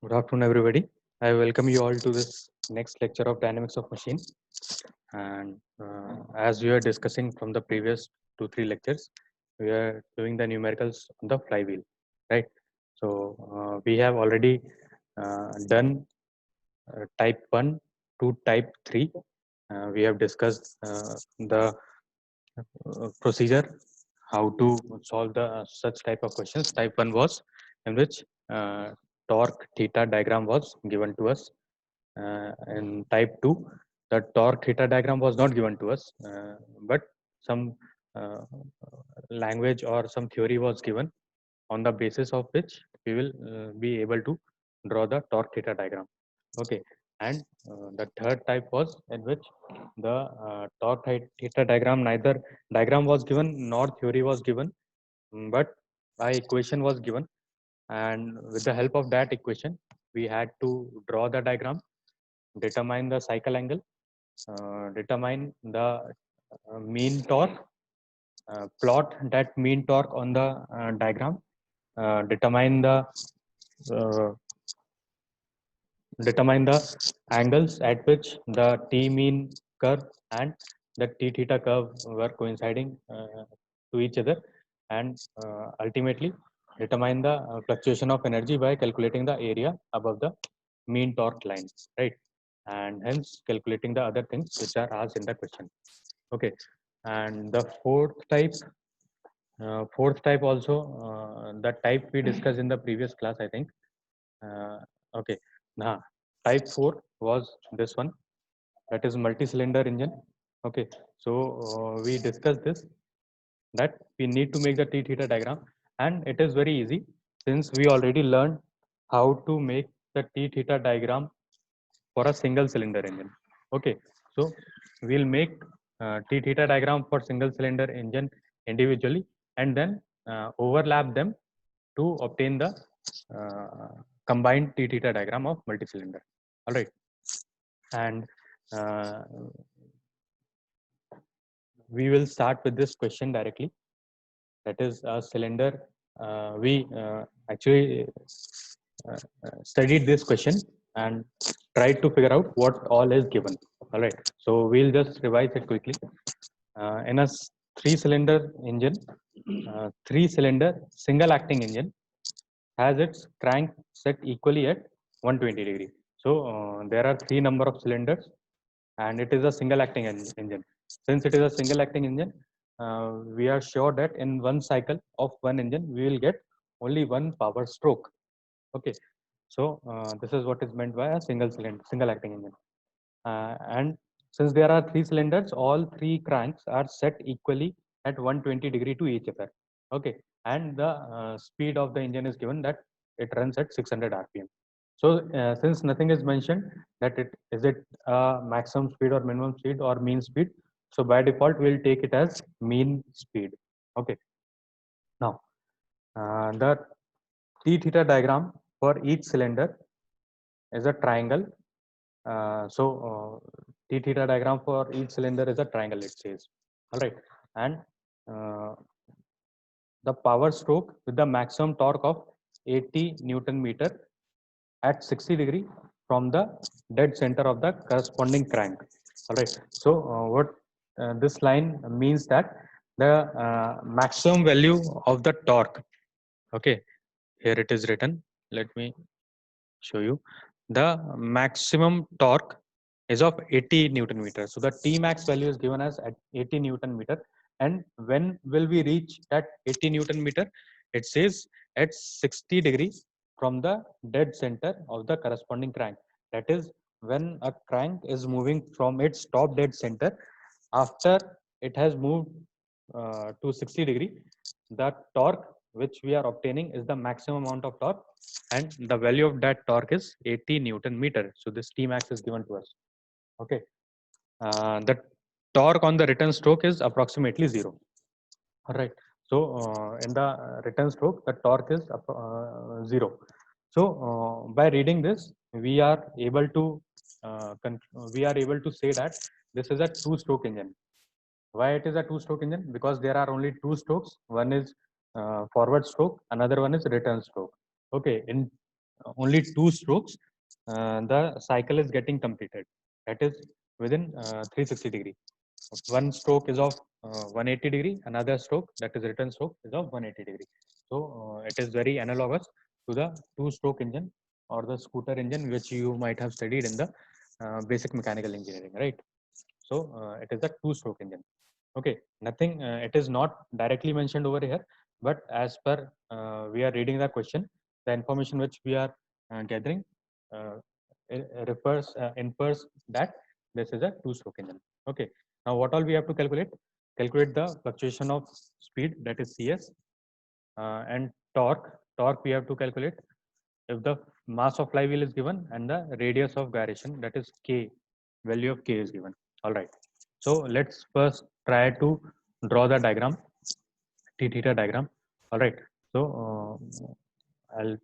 Good afternoon, everybody. I welcome you all to this next lecture of Dynamics of Machine. And as we were discussing from the previous 2-3 lectures, we are doing the numericals on the flywheel, right? So we have already done type 1 to type 3. We have discussed the procedure, how to solve the such type of questions. Type 1 was in which torque theta diagram was given to us. In type 2, the torque theta diagram was not given to us, but some uh, language or some theory was given, on the basis of which we will be able to draw the torque theta diagram. Okay, and the third type was in which the torque theta diagram, neither diagram was given nor theory was given, but a equation was given, and with the help of that equation we had to draw the diagram, determine the cycle angle, determine the mean torque, plot that mean torque on the diagram, determine uh, the angles at which the T mean curve and the T theta curve were coinciding to each other, and ultimately determine the fluctuation of energy by calculating the area above the mean torque line, right? And hence calculating the other things which are asked in the question. Okay, and the fourth type also, the type we discussed in the previous class, I think. Okay, now type 4 was this one, that is multi-cylinder engine. Okay, so we discussed this, that we need to make the T theta diagram, and it is very easy since we already learned how to make the T theta diagram for a single cylinder engine. Okay, so we'll make T theta diagram for single cylinder engine individually, and then overlap them to obtain the combined T theta diagram of multi-cylinder. All right, and uh, we will start with this question directly. That is a cylinder. We actually studied this question and tried to figure out what all is given. All right, so we'll just revise it quickly. In a three-cylinder engine, three-cylinder single-acting engine has its crank set equally at 120 degree. So there are three number of cylinders, and it is a single acting engine. Since it is a single acting engine, we are sure that in one cycle of one engine we will get only one power stroke. Okay, so this is what is meant by a single acting engine. And since there are three cylinders, all three cranks are set equally at 120 degree to each other. Okay, and the speed of the engine is given that it runs at 600 rpm. So since nothing is mentioned that it is it maximum speed or minimum speed or mean speed, so by default we'll take it as mean speed. Okay, now the T theta diagram for each cylinder is a triangle. T theta diagram for each cylinder is a triangle, it says. All right, and uh, the power stroke with the maximum torque of 80 Newton meter at 60 degree from the dead center of the corresponding crank. All right, so what this line means that the maximum value of the torque. Okay, here it is written. Let me show you. The maximum torque is of 80 Newton meter. So the T max value is given as at 80 Newton meter. And when will we reach that 80 Newton meter? It says at 60 degrees from the dead center of the corresponding crank. That is when a crank is moving from its top dead center, after it has moved to 60 degree, the torque which we are obtaining is the maximum amount of torque, and the value of that torque is 80 Newton meter. So this T max is given to us. Okay, the torque on the return stroke is approximately 0. All right, so in the return stroke the torque is 0. So by reading this we are able to say that this is a two-stroke engine. Why it is a two-stroke engine? Because there are only two strokes. One is forward stroke, another one is return stroke. Okay, in only 2 strokes, the cycle is getting completed. That is within 360 degree. One stroke is of 180 degree, another stroke, that is return stroke, is of 180 degree. So it is very analogous to the 2-stroke engine or the scooter engine, which you might have studied in the basic mechanical engineering, right? So it is a 2-stroke engine. Okay, nothing, it is not directly mentioned over here, but as per we are reading the question, the information which we are gathering uh, infers that this is a 2-stroke engine. Okay, now what all we have to calculate? Calculate the fluctuation of speed, that is CS, and torque. Torque we have to calculate if the mass of flywheel is given and the radius of gyration, that is K, value of K is given. All right. So let's first try to draw the diagram, T theta diagram. All right. So I'll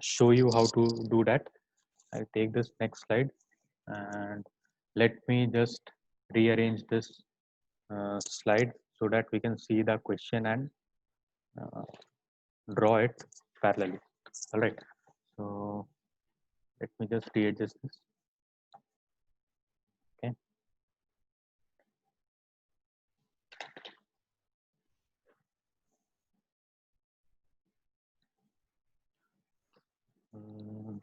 show you how to do that. I'll take this next slide and let me just rearrange this slide so that we can see the question and uh, draw it parallelly. All right. So let me just readjust this. Okay. Mm,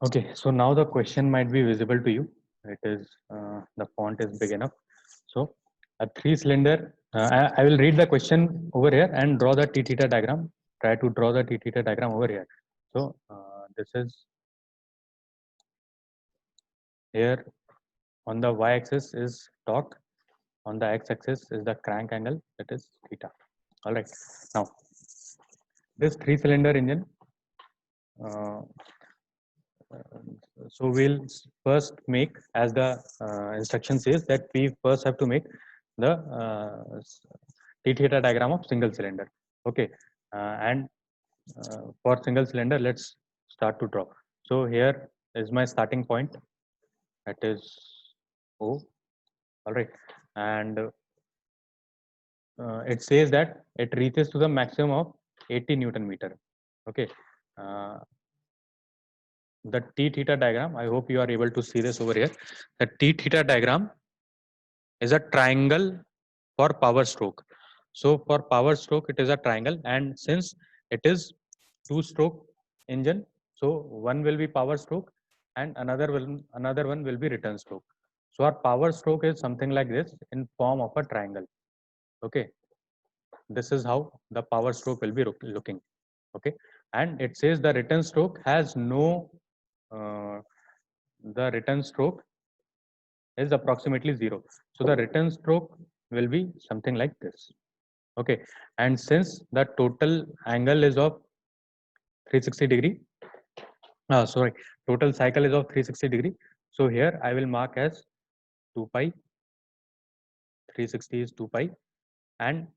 Okay, so now the question might be visible to you. It is the font is big enough. So a 3-cylinder. I will read the question over here and draw the T theta diagram. Try to draw the T theta diagram over here. So this is here on the y-axis is torque. On the x-axis is the crank angle, that is theta. All right. Now this 3-cylinder engine. Uh, so we'll first make, as the instruction says, that we first have to make the T theta diagram of single cylinder. Okay, and for single cylinder, let's start to draw. So here is my starting point, that is O. All right, and it says that it reaches to the maximum of 80 Newton meter. Okay, uh, the T theta diagram, I hope you are able to see this over here. The T theta diagram is a triangle for power stroke. So for power stroke, it is a triangle, and since it is 2-stroke engine, so one will be power stroke and another one will be return stroke. So our power stroke is something like this in form of a triangle. Okay, this is how the power stroke will be looking. Okay, and it says the return stroke has no the return stroke is approximately 0. So the return stroke will be something like this. Okay, and since the total angle is of 360 degree, sorry, total cycle is of 360 degree. So here I will mark as 2 pi, 360 is 2 pi, and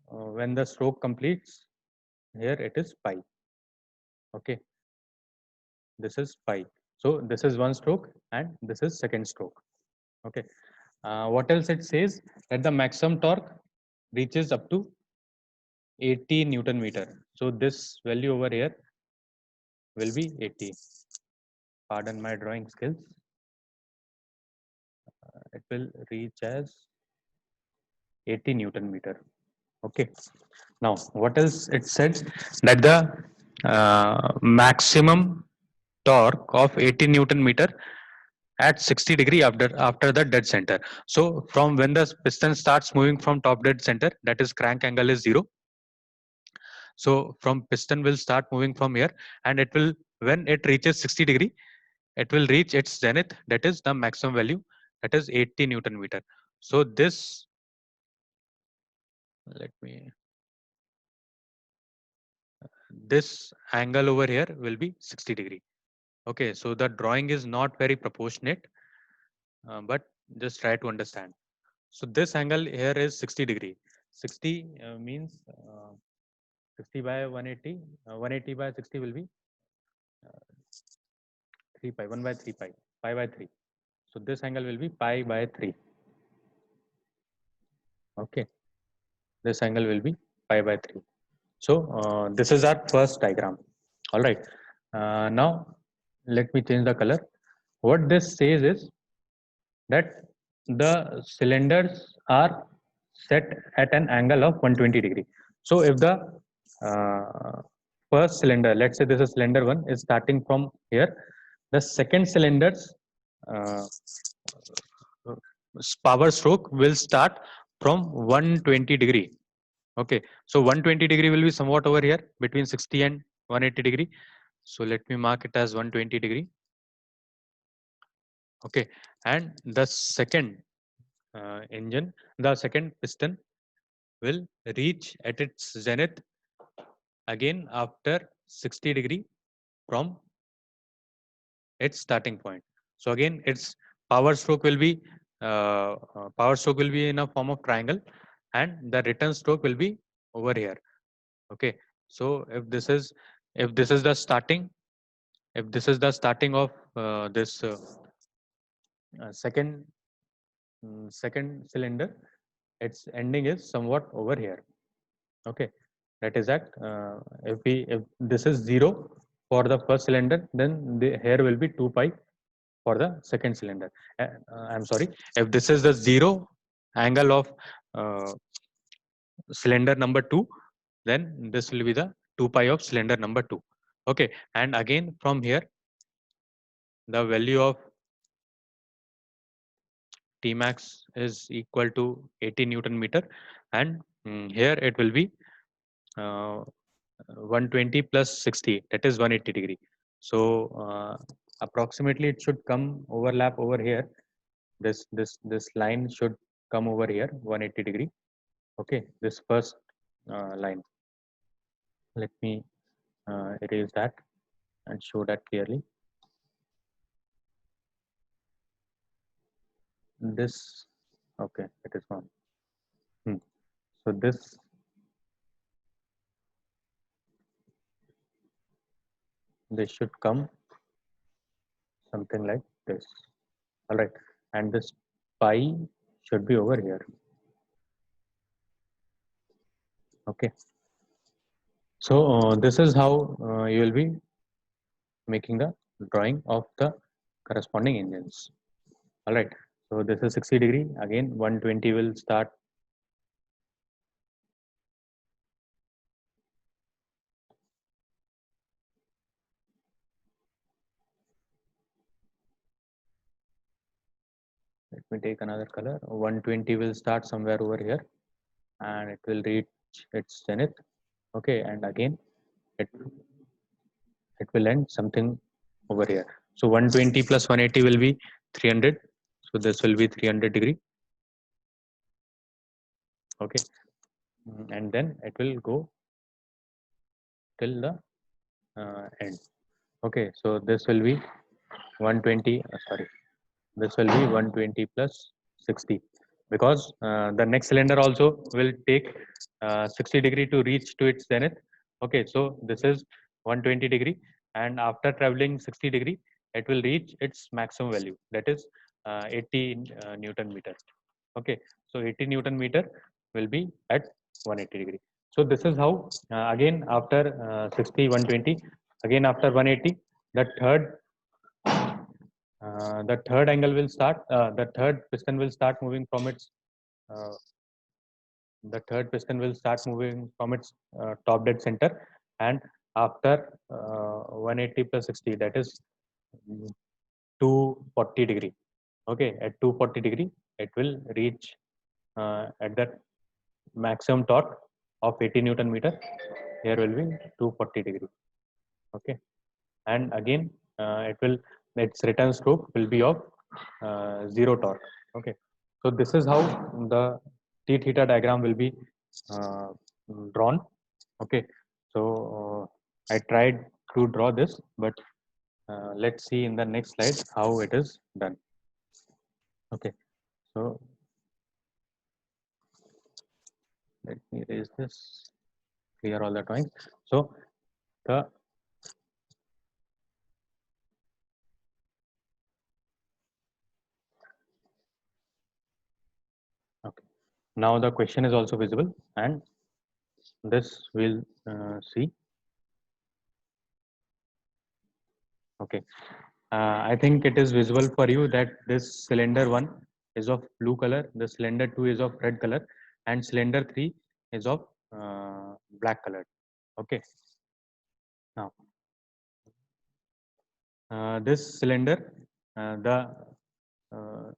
when the stroke completes, here it is pi. Okay, this is pi. So this is one stroke and this is second stroke. Okay, what else it says? That the maximum torque reaches up to 80 Newton meter. So this value over here will be 80. Pardon my drawing skills. It will reach as 80 Newton meter. Okay. Now, what else it said? That the maximum torque of 80 Newton meter at 60 degree after the dead center. So from when the piston starts moving from top dead center, that is crank angle is 0. So from piston will start moving from here, and it will, when it reaches 60 degree, it will reach its zenith, that is the maximum value, that is 80 Newton meter. So this, let me, this angle over here will be 60 degree. Okay, so the drawing is not very proportionate, but just try to understand. So this angle here is 60 degree. 60 means 60 by 180, 180 by 60 will be 3 pi, 1 by 3 pi, pi by 3. So this angle will be pi by 3. Okay, this angle will be pi by 3. So this is our first diagram. All right. Now let me change the color. What this says is that the cylinders are set at an angle of 120 degree. So if the first cylinder, let's say this is cylinder 1, is starting from here, the second cylinder's uh, power stroke will start from 120 degree. Okay, so 120 degree will be somewhat over here between 60 and 180 degree. So let me mark it as 120 degree. Okay, and the second engine, the second piston will reach at its zenith again after 60 degree from its starting point. So again, its power stroke will be in a form of triangle, and the return stroke will be over here. Okay, so if this is the starting, if this is the starting of this second cylinder, its ending is somewhat over here. Okay, that is that if this is 0 for the first cylinder, then the here will be 2 pi for the second cylinder. I'm sorry, if this is the 0 angle of uh, cylinder number 2, then this will be the 2 pi of cylinder number 2. Okay, and again from here the value of T max is equal to 80 Newton meter, and here it will be uh, 120 plus 60, that is 180 degree. So approximately it should come overlap over here. This line should come over here 180 degree. Okay, this first line. Let me erase that and show that clearly. This, okay, it is gone. So this should come something like this. All right, and this pi should be over here. Okay, so this is how you will be making the drawing of the corresponding engines. All right, so this is 60 degree. Again, 120 will start. Let me take another color. 120 will start somewhere over here, and it will reach its zenith. Okay, and again it will end something over here. So 120 plus 180 will be 300. So this will be 300 degree. Okay, and then it will go till the end. Okay, so this will be 120. Sorry, this will be 120 plus 60, because the next cylinder also will take 60 degree to reach to its zenith. Okay, so this is 120 degree, and after traveling 60 degree, it will reach its maximum value, that is 80 Newton meter. Okay, so 80 Newton meter will be at 180 degree. So this is how again after 60, 120, again after 180, the third angle will start. The third piston will start moving from its uh, top dead center, and after 180 plus 60, that is 240 degree. Okay, at 240 degree, it will reach at that maximum torque of 80 Newton meter. Here will be 240 degree. Okay, and again its return stroke will be of 0 torque. Okay, so this is how the T theta diagram will be uh, drawn. Okay, so I tried to draw this, but let's see in the next slide how it is done. Okay, so let me erase this, clear all the drawings. So the okay, Now the question is also visible, and this we'll see. Okay, I think it is visible for you that this cylinder 1 is of blue color, the cylinder 2 is of red color, and cylinder 3 is of black color. Okay, now this cylinder, the uh,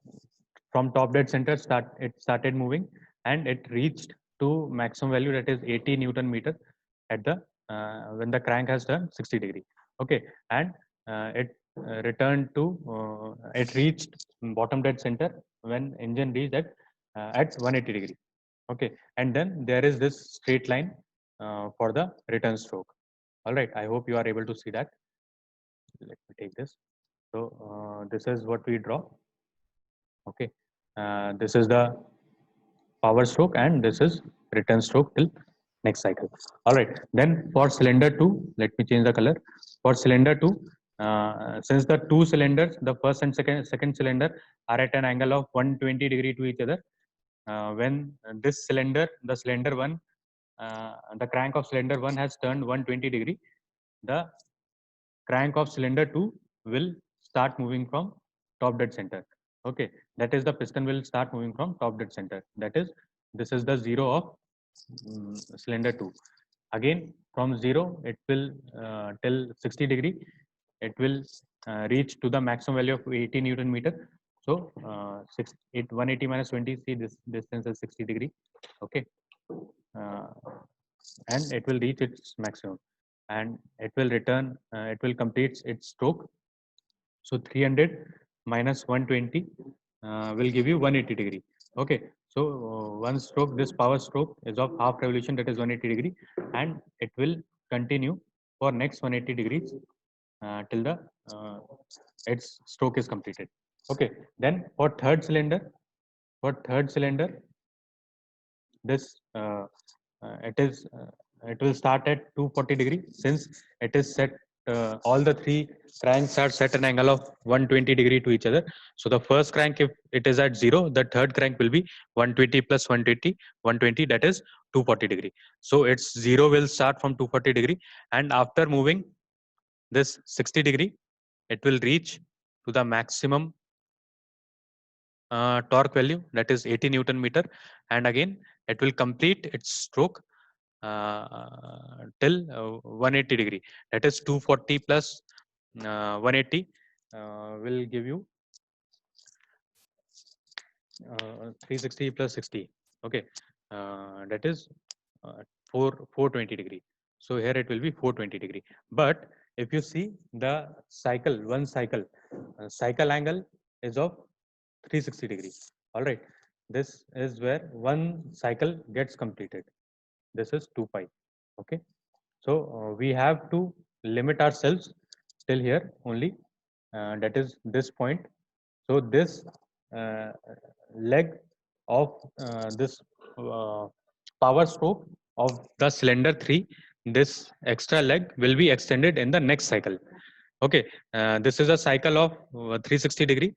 from top dead center it started moving, and it reached to maximum value, that is 80 Newton meter at the when the crank has turned 60 degree. Okay, and it returned to it reached bottom dead center when engine reached at 180 degree. Okay, and then there is this straight line for the return stroke. All right, I hope you are able to see that. Let me take this. So this is what we draw. Okay, this is the power stroke, and this is return stroke till next cycle. All right, then for cylinder 2, let me change the color. For cylinder 2, since the two cylinders, the first and second cylinder, are at an angle of 120 degree to each other, when this cylinder, the cylinder 1, the crank of cylinder 1 has turned 120 degree, the crank of cylinder 2 will start moving from top dead center. Okay, that is, the piston will start moving from top dead center. That is, this is the zero of cylinder 2. Again, from 0 it will till 60 degree, it will reach to the maximum value of 80 Newton meter. So 180 minus 20, see this distance is 60 degree. Okay, uh, and it will reach its maximum, and it will return, it will complete its stroke. So 300 minus 120 will give you 180 degree. Okay, so one stroke, this power stroke is of half revolution, that is 180 degree, and it will continue for next 180 degrees till the uh, its stroke is completed. Okay, then for third cylinder, this it will start at 240 degree, since it is set, all the three cranks are set an angle of 120 degree to each other. So the first crank, if it is at 0, the third crank will be 120 plus 120, that is 240 degree. So its 0 will start from 240 degree, and after moving this 60 degree, it will reach to the maximum torque value, that is 80 Newton meter, and again it will complete its stroke till 180 degree, that is 240 plus 180 will give you 360 plus 60. Okay, that is 420 degree. So here it will be 420 degree. But if you see the cycle, one cycle, cycle angle is of 360 degree. All right, this is where one cycle gets completed. This is 2 pi. Okay, so we have to limit ourselves till here only, that is this point. So this uh, leg of this power stroke of the cylinder 3, this extra leg will be extended in the next cycle. Okay, this is a cycle of 360 degree.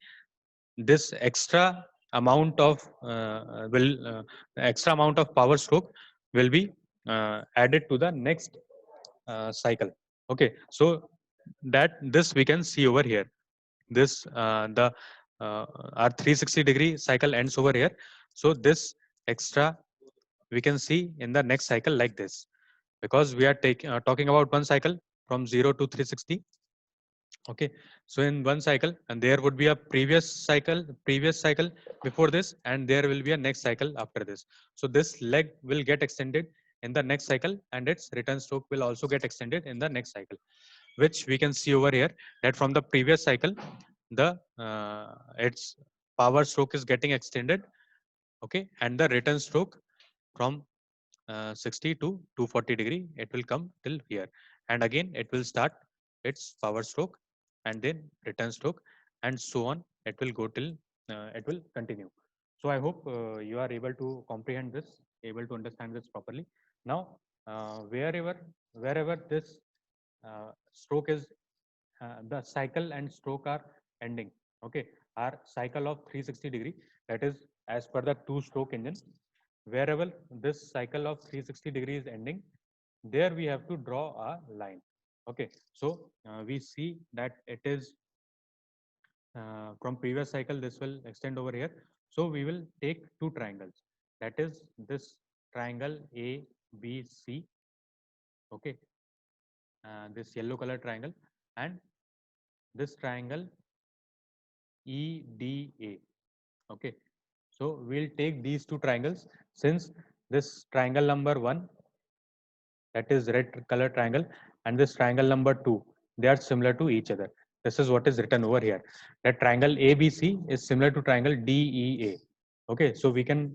This extra amount of power stroke will be added to the next cycle. Okay, so that this we can see over here. This the our 360 degree cycle ends over here. So this extra we can see in the next cycle like this, because we are talking about one cycle from 0 to 360. Okay, so in one cycle, and there would be a previous cycle before this, and there will be a next cycle after this. So this leg will get extended in the next cycle, and its return stroke will also get extended in the next cycle, which we can see over here, that from the previous cycle, the its power stroke is getting extended. Okay, and the return stroke from 60 to 240 degree, it will come till here, and again it will start its power stroke, and then return stroke, and so on. It will go till it will continue. So I hope you are able to comprehend this, able to understand this properly. Now wherever this stroke is, the cycle and stroke are ending. Okay, our cycle of 360 degree, that is as per the two stroke engine. wherever this cycle of 360 degrees ending, there we have to draw a line. Okay, so we see that it is from previous cycle, this will extend over here. So we will take two triangles, that is this triangle ABC, okay, this yellow color triangle, and this triangle EDA. Okay, so we'll take these two triangles. Since this triangle number 1, that is red color triangle, and this triangle number 2, they are similar to each other. This is what is written over here, that triangle ABC is similar to triangle DEA. Okay, so we can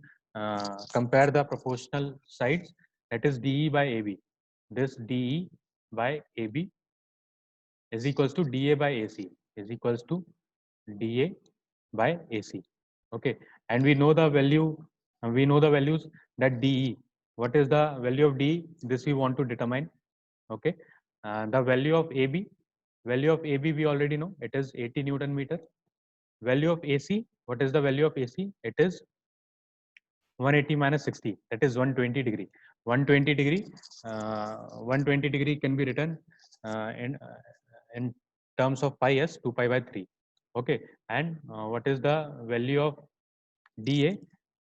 compare the proportional sides, that is DE by AB. This DE by AB is equals to DA by AC, is equals to DA by AC. Okay, and we know the value, we know the values, that DE, what is the value of DE, this we want to determine. Okay, the value of AB, we already know, it is 80 Newton meter. Value of AC, what is the value of AC, it is 180 minus 60, that is 120 degree. 120 degree, 120 degree can be written in terms of pi as 2 pi by 3. Okay, and what is the value of DA?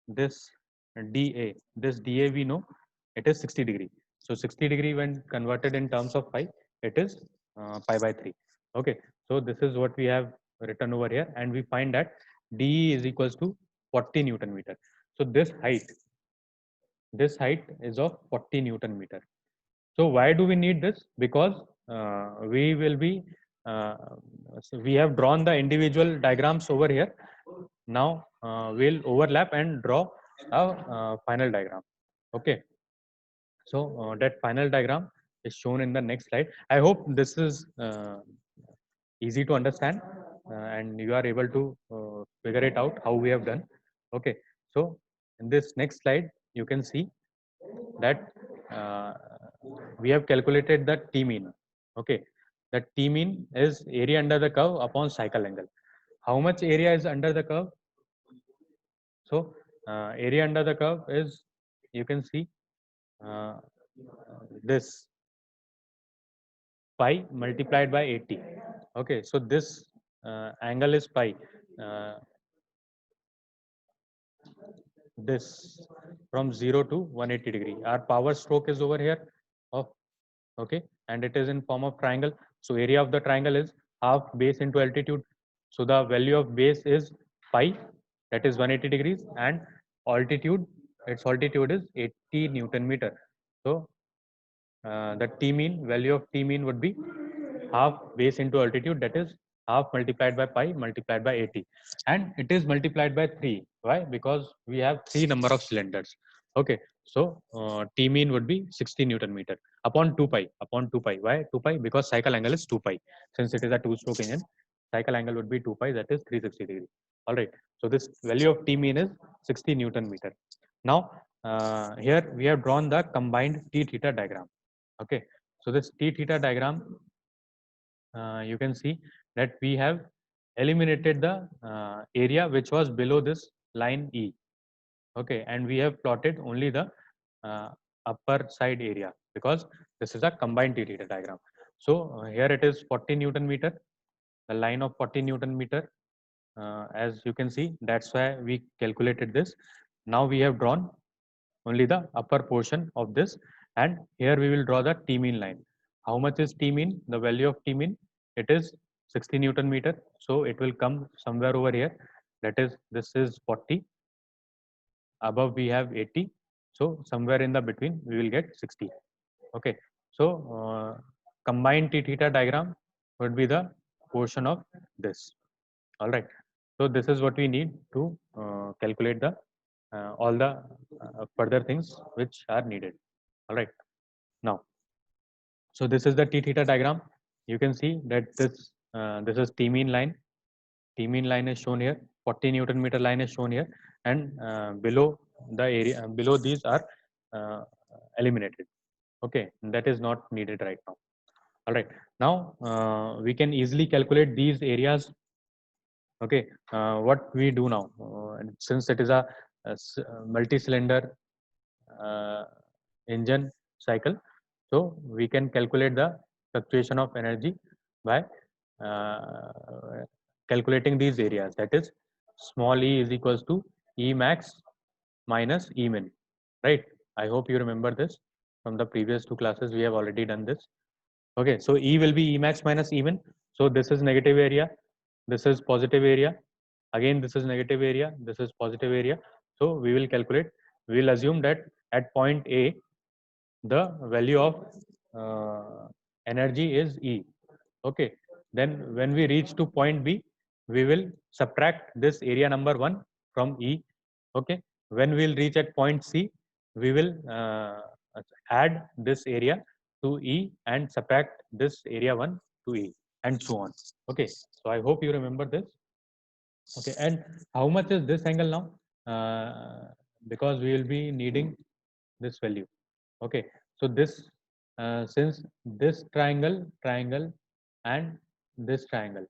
This DA we know, it is 60 degree. So 60 degree when converted in terms of pi, it is pi by 3. Okay, so this is what we have written over here, and we find that DE is equals to 40 Newton meter. So this height is of 40 Newton meter. So why do we need this? Because we will be so we have drawn the individual diagrams over here. Now we'll overlap and draw a final diagram. Okay, so that final diagram is shown in the next slide. I hope this is easy to understand and you are able to figure it out how we have done. Okay, so in this next slide you can see that uh, we have calculated the T mean. Okay, the T mean is area under the curve upon cycle angle. How much area is under the curve? So area under the curve is, you can see uh, this pi multiplied by 80. Okay, so this angle is pi. Uh, this from 0 to 180 degree. Our power stroke is over here of, okay, and it is in form of triangle. So area of the triangle is half base into altitude. So the value of base is pi, that is 180 degrees, and altitude, its altitude is 80 Newton meter. So the T mean, value of T mean would be half base into altitude, that is half multiplied by pi multiplied by 80, and it is multiplied by 3. Why? Because we have 3 number of cylinders. Okay, so T mean would be 60 Newton meter upon 2 pi, upon 2 pi. Why 2 pi? Because cycle angle is 2 pi. Since it is a 2-stroke engine, cycle angle would be 2 pi, that is 360 degree. All right, so this value of T mean is 60 Newton meter. Now here we have drawn the combined T theta diagram. Okay, so this T theta diagram, you can see that we have eliminated the area which was below this line E. Okay, and we have plotted only the uh, upper side area, because this is a combined T theta diagram. So here it is 40 Newton meter, the line of 40 Newton meter, as you can see, that's why we calculated this. Now we have drawn only the upper portion of this, and here we will draw the T mean line. How much is T mean? The value of T mean, it is 60 Newton meter, so it will come somewhere over here, that is, this is 40, above we have 80, so somewhere in the between we will get 60. Okay, so combined T theta diagram would be the portion of this. All right, so this is what we need to calculate the all the further things which are needed. All right, now, so this is the T theta diagram. You can see that this is T mean line. T mean line is shown here. 40 Newton meter line is shown here, and below the area, below these are uh, eliminated. Okay, that is not needed right now. All right, now we can easily calculate these areas. Okay, what we do now, since it is a multi-cylinder engine cycle. So we can calculate the fluctuation of energy by calculating these areas. That is, small e is equals to E max minus E min, right? I hope you remember this from the previous two classes. We have already done this. Okay, so E will be E max minus E min. So this is negative area, this is positive area. Again, this is negative area, this is positive area. So we will calculate. We will assume that at point A, the value of energy is E. Okay, then when we reach to point B, we will subtract this area number 1 from E. Okay, when we will reach at point C, we will add this area to E and subtract this area 1 to E, and so on. Okay, so I hope you remember this. Okay, and how much is this angle now? Because we will be needing this value. Okay, so this since this triangle and this triangle,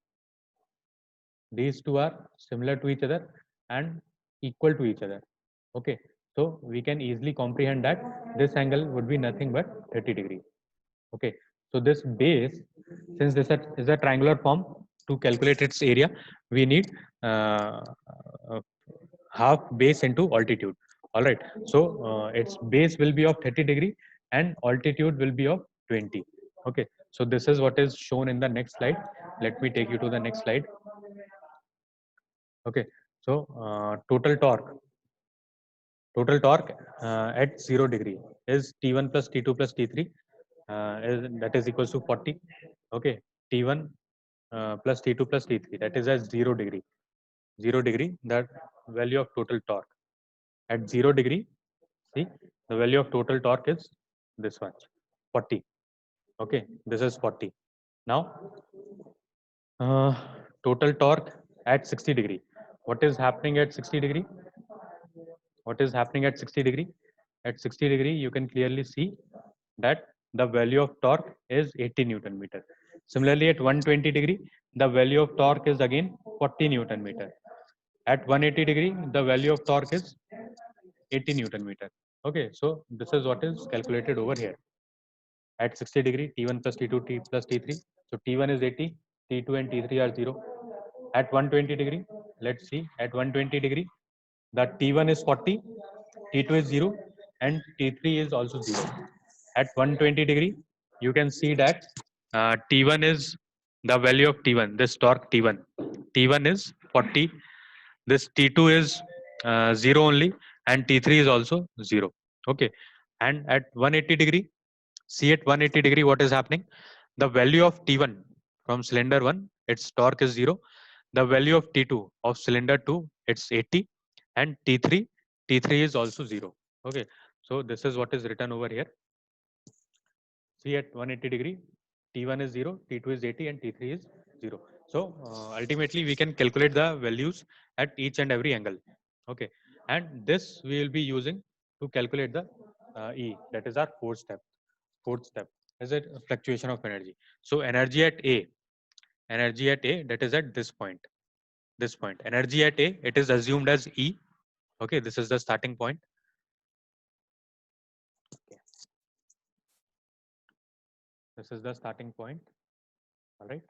these two are similar to each other and equal to each other. Okay, so we can easily comprehend that this angle would be nothing but 30 degree. Okay, so this base, since this is a triangular form, to calculate its area, we need uh, uh, half base into altitude. All right, so its base will be of 30 degree and altitude will be of 20. Okay, so this is what is shown in the next slide. Let me take you to the next slide. Okay, so total torque at 0 degree is T1 plus T2 plus T3, that is equals to 40. Okay, T1 plus T2 plus T3, that is at 0 degree. 0 degree, that value of total torque. At 0 degree, see, the value of total torque is this one, 40. Okay, this is 40. Now, total torque at 60 degree. What is happening at 60 degree? What is happening at 60 degree? At 60 degree, you can clearly see that the value of torque is 80 Newton meter. Similarly, at 120 degree, the value of torque is again 40 Newton meter. At 180 degree, the value of torque is 80 Newton meter. Okay, so this is what is calculated over here. At 60 degree, T1 plus T2 T plus T3. So T1 is 80, T2 and T3 are 0. At 120 degree, let's see, at 120 degree, the T1 is 40, T2 is 0, and T3 is also 0. At 120 degree, you can see that T1 is the value of T1, this torque T1. T1 is 40, this T2 is 0 only, and T3 is also 0. Okay, and at 180 degree, see at 180 degree what is happening. The value of T1 from cylinder 1, its torque is 0. The value of T2 of cylinder 2, it's 80, and T3 is also 0. Okay, so this is what is written over here. See at 180 degree, T1 is 0, T2 is 80, and T3 is 0. So ultimately we can calculate the values at each and every angle. Okay, and this we will be using to calculate the E, that is our fourth step. Fourth step is a fluctuation of energy. So energy at A, that is at this point. This point, energy at A, it is assumed as E. Okay, this is the starting point. Okay. This is the starting point. All right,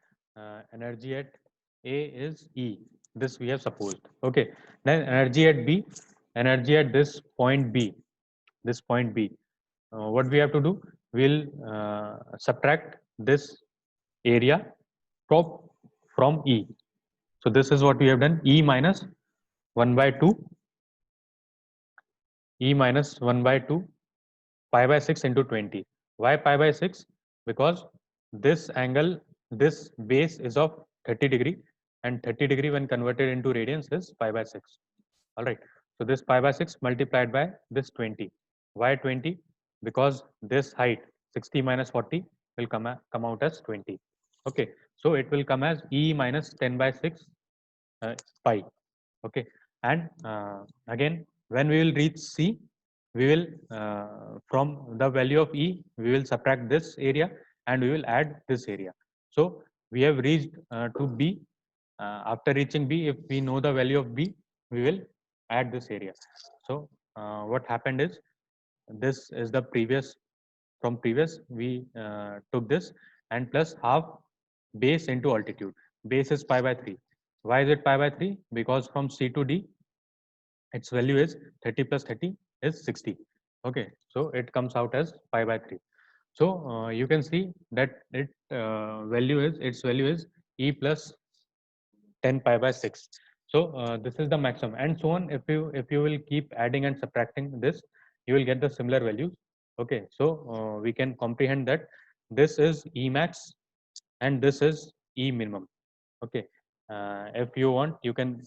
energy at A is E. This we have supposed. Okay, then energy at B, energy at this point B, this point B. What we have to do? We'll subtract this area from E. So this is what we have done. E minus 1 by 2. E minus 1 by 2 pi by 6 into 20. Why pi by 6? Because this angle, this base is of 30 degree, and 30 degree when converted into radians is pi by 6. All right. So this pi by 6 multiplied by this 20. Why 20? Because this height 60 minus 40 will come out as 20. Okay. So it will come as E minus 10 by 6 pi. Okay, and again when we will reach C, we will from the value of E, we will subtract this area and we will add this area. So we have reached to B. After reaching B, if we know the value of B, we will add this area. So what happened is this is the previous, from previous we took this, and plus half base into altitude. Base is pi by 3. Why is it pi by 3? Because from C to D, its value is 30 plus 30 is 60. Okay, so it comes out as pi by 3. So you can see that its value is e plus 10 pi by 6. So this is the maximum, and so on. If you will keep adding and subtracting this, you will get the similar values. Okay, so we can comprehend that this is E max and this is E minimum. Okay, if you want, you can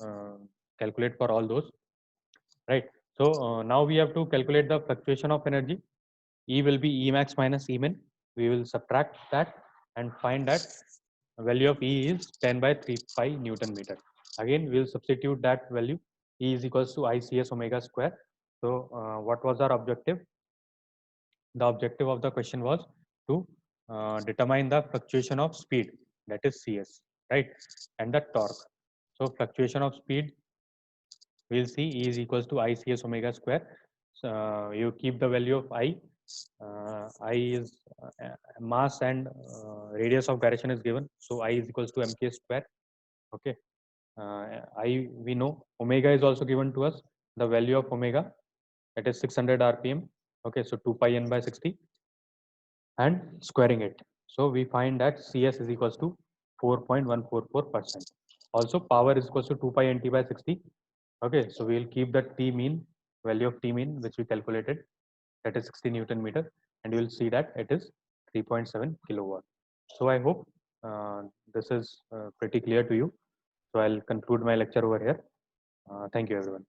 calculate for all those, right? So now we have to calculate the fluctuation of energy. E will be E max minus E min. We will subtract that and find that value of E is 10 by 3 pi Newton meter. Again, we will substitute that value. E is equals to ICS omega square. So what was our objective? The objective of the question was to determine the fluctuation of speed, that is CS, right? And the torque. So fluctuation of speed, we'll see E is equals to ICS omega square. So you keep the value of I. I is mass and radius of gyration is given. So I is equals to mk square. Okay. I, we know omega is also given to us. The value of omega, that is 600 RPM. Okay, so 2 pi n by 60 and squaring it. So we find that CS is equals to 4.144%. Also power is equals to 2 pi nt by 60. Okay, so we'll keep the T mean, value of T mean, which we calculated, that is 60 Newton meter, and you will see that it is 3.7 kilowatt. So I hope this is pretty clear to you. So I'll conclude my lecture over here. Thank you, everyone.